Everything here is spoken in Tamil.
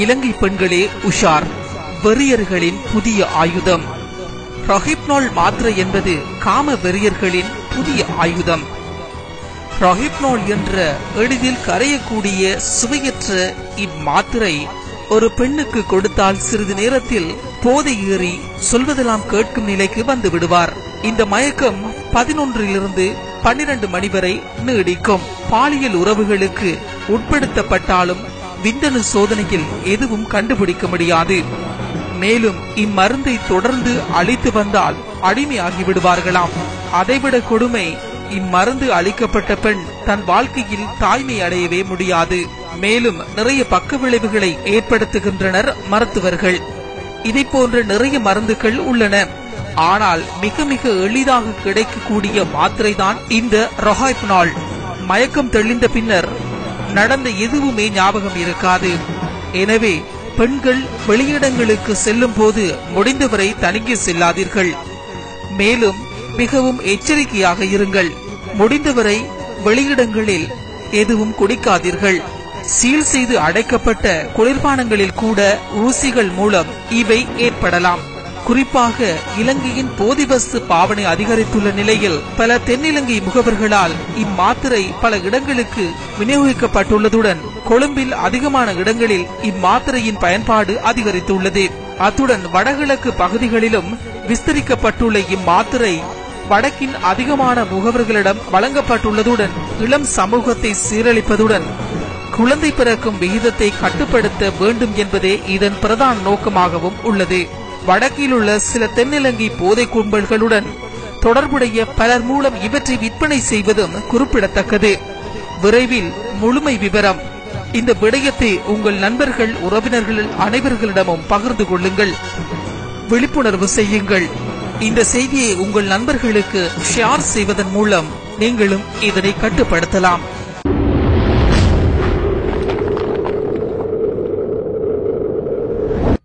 இலங்கை பெண்களே உஷார், வெறியர்களின் புதிய ஆயுதம். ரொஹிப்னோல் மாத்திரை என்பது காம வெறியர்களின் புதிய ஆயுதம். ரொஹிப்னோல் என்ற எளிதில் கரையக்கூடிய சுவையற்ற இம்மாத்திரை ஒரு பெண்ணுக்கு கொடுத்தால் சிறிது நேரத்தில் போதை ஏறி சொல்வதெல்லாம் கேட்கும் நிலைக்கு வந்து விடுவார். இந்த மயக்கம் 11 to 12 மணி வரை நீடிக்கும். பாலியல் உறவுகளுக்கு உட்படுத்தப்பட்டாலும் விந்தணு சோதனையில் எதுவும் கண்டுபிடிக்க முடியாது. மேலும் இம்மருந்தை தொடர்ந்து அளித்து வந்தால் அடிமையாகி விடுவார்களாம். அதைவிட கொடுமை, இம்மருந்து அளிக்கப்பட்ட பெண் தன் வாழ்க்கையில் தாய்மை அடையவே முடியாது. மேலும் நிறைய பக்க விளைவுகளை ஏற்படுத்துகின்றனர் மருத்துவர்கள். இதை போன்ற நிறைய மருந்துகள் உள்ளன. ஆனால் மிக மிக எளிதாக கிடைக்கக்கூடிய மாத்திரை தான் இந்த ரொஹிப்னோல். மயக்கம் தெளிந்த பின்னர் நடந்த எதுவுமே ஞாபகம் இருக்காது. எனவே பெண்கள் வெளியிடங்களுக்கு செல்லும் போது முடிந்தவரை தனியே செல்லாதீர்கள். மேலும் மிகவும் எச்சரிக்கையாக இருங்கள். முடிந்தவரை வெளியிடங்களில் எதுவும் குடிக்காதீர்கள். சீல் செய்து அடைக்கப்பட்ட குளிர்பானங்களில் கூட ஊசிகள் மூலம் இவை ஏற்படலாம். குறிப்பாக இலங்கையின் போதிவஸ்து பாவனை அதிகரித்துள்ள நிலையில் பல தென்னிலங்கை முகவர்களால் இம்மாத்திரை பல இடங்களுக்கு விநியோகிக்கப்பட்டுள்ளதுடன் கொழும்பில் அதிகமான இடங்களில் இம்மாத்திரையின் பயன்பாடு அதிகரித்துள்ளது. அத்துடன் வடகிழக்கு பகுதிகளிலும் விஸ்தரிக்கப்பட்டுள்ள இம்மாத்திரை வடக்கின் அதிகமான முகவர்களிடம் வழங்கப்பட்டுள்ளதுடன் இளம் சமூகத்தை சீரழிப்பதுடன் குழந்தை பிறக்கும் விகிதத்தை கட்டுப்படுத்த வேண்டும் என்பதே இதன் பிரதான நோக்கமாகவும் உள்ளது. வடக்கில் உள்ள சில தென்னிலங்கை போதை கும்பல்களுடன் தொடர்புடைய பலர் மூலம் இவற்றை விற்பனை செய்வதும் குறிப்பிடத்தக்கது. விரைவில் முழுமை விவரம். இந்த விடயத்தை உங்கள் நண்பர்கள், உறவினர்கள் அனைவர்களிடமும் பகிர்ந்து கொள்ளுங்கள், விழிப்புணர்வு செய்யுங்கள். இந்த செய்தியை உங்கள் நண்பர்களுக்கு ஷேர் செய்வதன் மூலம் நீங்களும் இதனை கட்டுப்படுத்தலாம்.